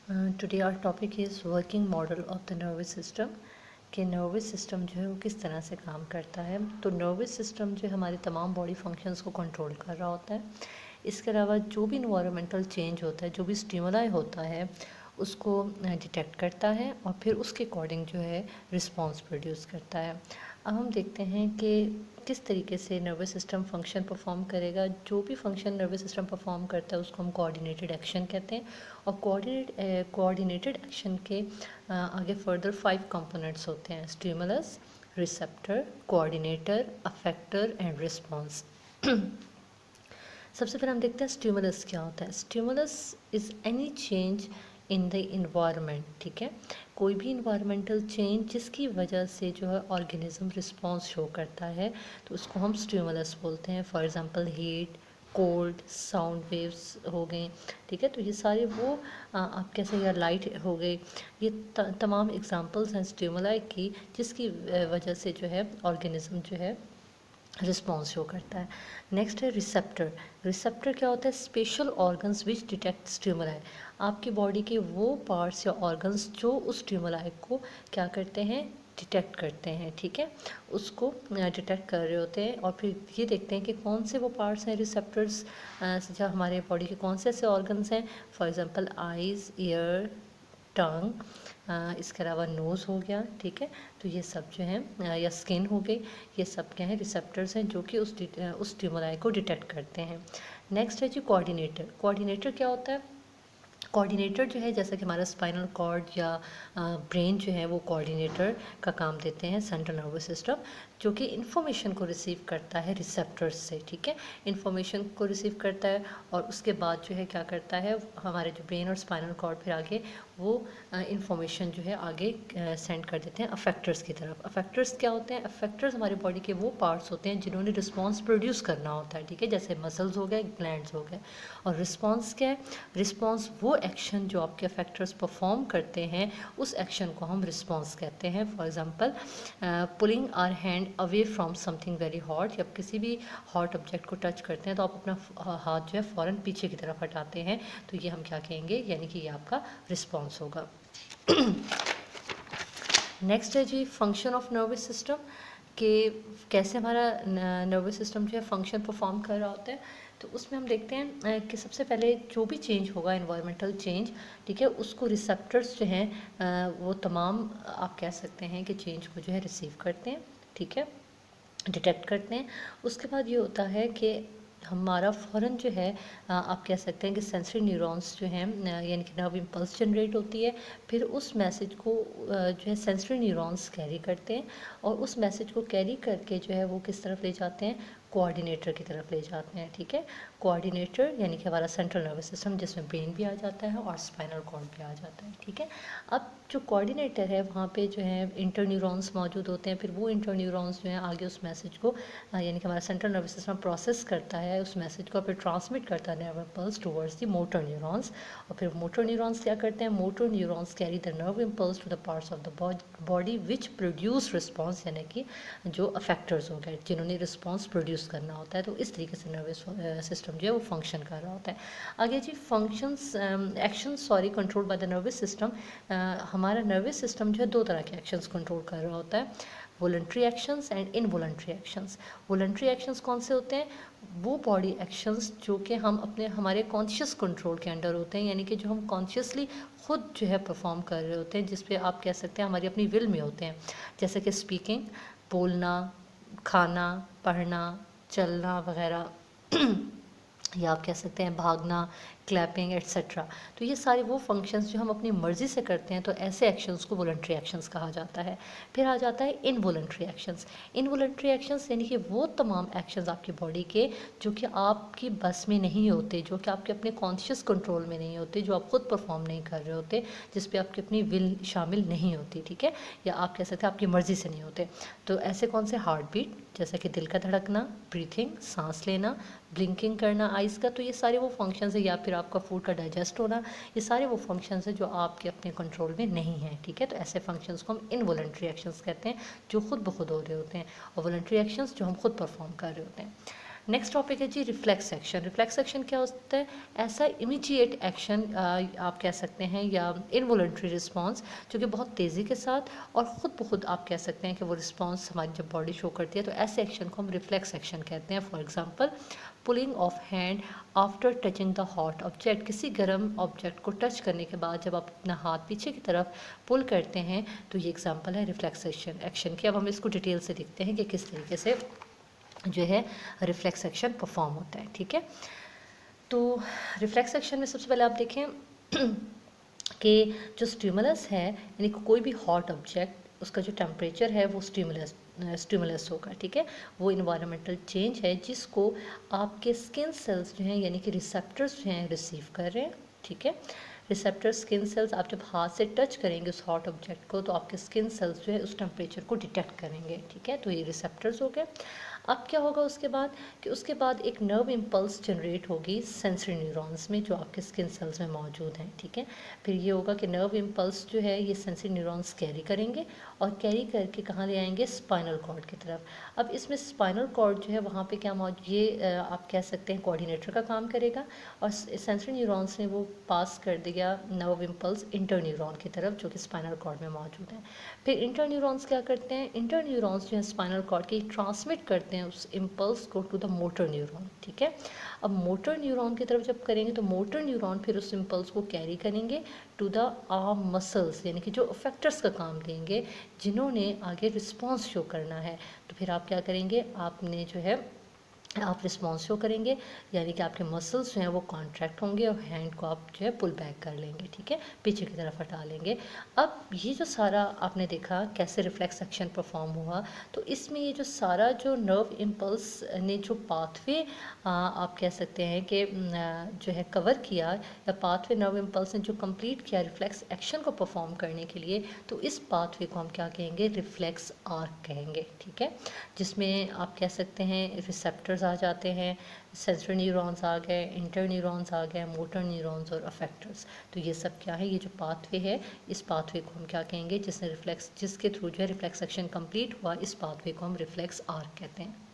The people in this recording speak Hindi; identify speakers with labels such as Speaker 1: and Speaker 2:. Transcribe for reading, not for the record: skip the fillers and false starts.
Speaker 1: Today our topic is working model of the nervous system कि नर्वस सिस्टम जो है वो किस तरह से काम करता है। तो नर्वस सिस्टम जो है हमारी तमाम बॉडी फंक्शंस को कंट्रोल कर रहा होता है। इसके अलावा जो भी इन्वायरमेंटल चेंज होता है, जो भी स्टिमुलाई होता है, उसको डिटेक्ट करता है और फिर उसके अकॉर्डिंग जो है रिस्पॉन्स प्रोड्यूस करता है। अब हम देखते हैं कि किस तरीके से नर्वस सिस्टम फंक्शन परफॉर्म करेगा। जो भी फंक्शन नर्वस सिस्टम परफॉर्म करता है उसको हम कोऑर्डिनेटेड एक्शन कहते हैं। और कोऑर्डिनेटेड एक्शन के आगे फर्दर 5 कंपोनेंट्स होते हैं: stimulus, receptor, coordinator, effector and response. सबसे पहले हम देखते हैं स्टिमुलस क्या होता है। Stimulus is any change in the environment. ठीक है, कोई भी इन्वायरमेंटल चेंज जिसकी वजह से जो है ऑर्गेनिज्म रिस्पॉन्स शो करता है तो उसको हम स्टिमुलस बोलते हैं। For example heat, cold, sound waves हो गए। ठीक है, तो ये सारे वो आप कैसे, या लाइट हो गई, ये तमाम एग्जांपल्स हैं स्टिमुलाई की जिसकी वजह से जो है ऑर्गेनिज्म जो है रिस्पॉन्स शो करता है। नेक्स्ट है रिसेप्टर। रिसेप्टर क्या होता है? स्पेशल ऑर्गन्स विच डिटेक्ट स्टिमुलाई। आपकी बॉडी के वो पार्ट्स या ऑर्गन्स जो उस स्टिमुलाई को क्या करते हैं, डिटेक्ट करते हैं। ठीक है, उसको डिटेक्ट कर रहे होते हैं और फिर ये देखते हैं कि कौन से वो पार्ट्स हैं रिसेप्टर्स, जो हमारे बॉडी के कौन से ऐसे ऑर्गन्स हैं। फॉर एग्जांपल आइज़, ईयर, टंग, इसके अलावा नोज़ हो गया। ठीक है, तो ये सब जो है, या स्किन हो गई, ये सब क्या है, रिसेप्टर्स हैं जो कि उस स्टिमुलाई को डिटेक्ट करते हैं। नेक्स्ट है जी कोऑर्डिनेटर। कोऑर्डिनेटर क्या होता है? कोऑर्डिनेटर जो है, जैसा कि हमारा स्पाइनल कॉर्ड या ब्रेन जो है वो कोऑर्डिनेटर का काम देते हैं, सेंट्रल नर्वस सिस्टम, जो कि इन्फॉर्मेशन को रिसीव करता है रिसेप्टर्स से। ठीक है, इन्फॉर्मेशन को रिसीव करता है और उसके बाद जो है क्या करता है, हमारे जो ब्रेन और स्पाइनल कॉर्ड फिर आगे वो इन्फॉर्मेशन जो है आगे सेंड कर देते हैं अफेक्टर्स की तरफ। अफेक्टर्स क्या होते हैं? अफेक्टर्स हमारी बॉडी के वो पार्ट्स होते हैं जिन्होंने रिस्पॉन्स प्रोड्यूस करना होता है। ठीक है, जैसे मसल्स हो गए, ग्लैंड्स हो गए। और रिस्पॉन्स क्या है? रिस्पॉन्स वो एक्शन जो आपके अफेक्टर्स परफॉर्म करते हैं, उस एक्शन को हम रिस्पॉन्स कहते हैं। For example pulling our hand away from something very hot. जब किसी भी हॉट ऑब्जेक्ट को टच करते हैं तो आप अपना हाथ जो है फ़ौरन पीछे की तरफ हटाते हैं, तो ये हम क्या कहेंगे, यानी कि ये आपका रिस्पॉन्स होगा। नेक्स्ट है जी फंक्शन ऑफ नर्वस सिस्टम, कि कैसे हमारा नर्वस सिस्टम जो है फंक्शन परफॉर्म कर रहा होता है। तो उसमें हम देखते हैं कि सबसे पहले जो भी चेंज होगा, इन्वायरमेंटल चेंज, ठीक है, उसको रिसेप्टर्स जो हैं वो तमाम आप कह सकते हैं कि चेंज को जो है रिसीव करते हैं। ठीक है, डिटेक्ट करते हैं। उसके बाद ये होता है कि हमारा फ़ौरन जो है आप कह सकते हैं कि सेंसरी न्यूरॉन्स जो हैं, यानी कि नर्व इम्पल्स जनरेट होती है। फिर उस मैसेज को जो है सेंसरी न्यूरॉन्स कैरी करते हैं और उस मैसेज को कैरी करके जो है वो किस तरफ ले जाते हैं, कोऑर्डिनेटर की तरफ ले जाते हैं। ठीक है, कोऑर्डिनेटर यानी कि हमारा सेंट्रल नर्वस सिस्टम, जिसमें ब्रेन भी आ जाता है और स्पाइनल कॉर्ड भी आ जाता है। ठीक है, अब जो कोऑर्डिनेटर है वहाँ पे जो है इंटर न्यूरॉन्स मौजूद होते हैं। फिर वो इंटर न्यूरॉन्स जो है आगे उस मैसेज को यानी कि हमारा सेंट्रल नर्वस सिस्टम प्रोसेस करता है उस मैसेज को, फिर ट्रांसमिट करता है nerve impulse towards the motor neurons. और फिर मोटर न्यूरॉन्स क्या करते हैं, motor neurons carry the nerve impulse to the parts of the body which produce response, यानी कि जो अफेक्टर्स हो गए जिन्होंने रिस्पॉन्स प्रोड्यूस करना होता है। तो इस तरीके से नर्वस सिस्टम जो है वो फंक्शन कर रहा होता है। आगे जी functions, action sorry control by the nervous system. हमारा नर्वस सिस्टम जो है 2 तरह के एक्शंस कंट्रोल कर रहा होता है, voluntary actions and involuntary actions. Voluntary actions कौन से होते हैं? वो बॉडी एक्शंस जो कि हम अपने हमारे कॉन्शियस कंट्रोल के अंडर होते हैं, यानी कि जो हम कॉन्शियसली खुद जो है परफॉर्म कर रहे होते हैं, जिस पे आप कह सकते हैं हमारी अपनी विल में होते हैं। जैसे कि स्पीकिंग, बोलना, खाना, पढ़ना, चलना वगैरह या आप कह सकते हैं भागना, क्लैपिंग एट्सेट्रा। तो ये सारे वो फंक्शंस जो हम अपनी मर्ज़ी से करते हैं, तो ऐसे एक्शंस को वॉलंटरी एक्शंस कहा जाता है। फिर आ जाता है इनवॉलंटरी एक्शंस। इनवॉलंटरी एक्शंस यानी कि वो तमाम एक्शंस आपकी बॉडी के जो कि आपकी बस में नहीं होते, जो कि आपके अपने कॉन्शियस कंट्रोल में नहीं होते, जो आप खुद परफॉर्म नहीं कर रहे होते, जिस पे आपकी अपनी विल शामिल नहीं होती। ठीक है, या आप कह सकते हैं आपकी मर्ज़ी से नहीं होते। तो ऐसे कौन से, हार्ट बीट, जैसे कि दिल का धड़कना, ब्रीथिंग, सांस लेना, ब्लिंकिंग करना आइज़ का, तो ये सारे वो फंक्शंस है, या फिर आपका फूड का डाइजेस्ट होना, ये सारे वो फंक्शंस हैं जो आपके अपने कंट्रोल में नहीं हैं। ठीक है, तो ऐसे फंक्शंस को हम इनवॉलंटरी एक्शंस कहते हैं, जो खुद ब खुद हो रहे होते हैं, और वॉलंटरी एक्शंस जो हम खुद परफॉर्म कर रहे होते हैं। नेक्स्ट टॉपिक है जी रिफ्लेक्स एक्शन। रिफ्लेक्स एक्शन क्या होता है? ऐसा इमीडिएट एक्शन आप कह सकते हैं या इनवॉलंटरी रिस्पॉन्स जो कि बहुत तेज़ी के साथ और ख़ुद ब खुद आप कह सकते हैं कि वो रिस्पॉन्स हमारी जब बॉडी शो करती है तो ऐसे एक्शन को हम रिफ्लेक्स एक्शन कहते हैं। For example pulling of hand after touching the hot object, किसी गर्म ऑब्जेक्ट को टच करने के बाद जब आप अपना हाथ पीछे की तरफ पुल करते हैं तो ये एग्जांपल है रिफ्लेक्स एक्शन की। अब हम इसको डिटेल से देखते हैं कि किस तरीके से जो है रिफ्लेक्स एक्शन परफॉर्म होता है। ठीक है, तो रिफ्लेक्स एक्शन में सबसे पहले आप देखें कि जो स्टिमुलस है यानी कि कोई भी हॉट ऑब्जेक्ट उसका जो टेम्परेचर है वो स्टिमुलस होगा। ठीक है, वो इन्वायरमेंटल चेंज है जिसको आपके स्किन सेल्स जो हैं यानी कि रिसेप्टर्स जो हैं रिसीव कर रहे हैं। ठीक है, रिसेप्टर स्किन सेल्स आप जब हाथ से टच करेंगे उस हॉट ऑब्जेक्ट को तो आपके स्किन सेल्स जो है उस टेम्परेचर को डिटेक्ट करेंगे। ठीक है, तो ये रिसेप्टर्स हो गए। अब क्या होगा उसके बाद कि उसके बाद एक नर्व इम्पल्स जनरेट होगी सेंसरी न्यूरॉन्स में जो आपके स्किन सेल्स में मौजूद हैं। ठीक है, फिर ये होगा कि नर्व इम्पल्स जो है ये सेंसरी न्यूरॉन्स कैरी करेंगे और कैरी करके कहाँ ले आएंगे? स्पाइनल कॉर्ड की तरफ। अब इसमें स्पाइनल कॉर्ड जो है वहाँ पे क्या मौजूद, ये आप कह सकते हैं कोऑर्डिनेटर का काम करेगा और सेंसरी न्यूरॉन्स ने वो पास कर दिया नर्व इम्पल्स इंटर न्यूरॉन की तरफ जो कि स्पाइनल कॉर्ड में मौजूद है। फिर इंटर न्यूरॉन्स क्या करते हैं? इंटर न्यूरॉन्स जो है स्पाइनल कॉर्ड के ट्रांसमिट करते हैं उस इम्पल्स को टू द मोटर न्यूरॉन। ठीक है, अब मोटर न्यूरॉन की तरफ जब करेंगे तो मोटर न्यूरॉन फिर उस इम्पल्स को कैरी करेंगे टू द आर्म मसल्स यानी कि जो अफेक्टर्स का काम देंगे जिन्होंने आगे रिस्पॉन्स शो करना है। तो फिर आप क्या करेंगे? आपने जो है आप रिस्पॉन्स शो करेंगे यानी कि आपके मसल्स जो हैं वो कॉन्ट्रैक्ट होंगे और हैंड को आप जो है पुल बैक कर लेंगे। ठीक है, पीछे की तरफ हटा लेंगे। अब ये जो सारा आपने देखा कैसे रिफ्लेक्स एक्शन परफॉर्म हुआ, तो इसमें ये जो सारा जो नर्व इम्पल्स ने जो पाथवे आप कह सकते हैं कि जो है कवर किया या पाथवे नर्व इम्पल्स ने जो कंप्लीट किया रिफ्लेक्स एक्शन को परफॉर्म करने के लिए, तो इस पाथवे को हम क्या कहेंगे? रिफ्लेक्स आर्क कहेंगे। ठीक है, जिसमें आप कह सकते हैं रिसेप्टर्स आ जाते हैं, सेंसरी न्यूरॉन्स आ गए, इंटर न्यूरॉन्स आ गए, मोटर न्यूरॉन्स और अफेक्टर्स। तो ये सब क्या है? ये जो पाथवे है इस पाथवे को हम क्या कहेंगे? जिसके थ्रू जो है रिफ्लेक्स एक्शन कंप्लीट हुआ, इस पाथवे को हम रिफ्लेक्स आर्क कहते हैं।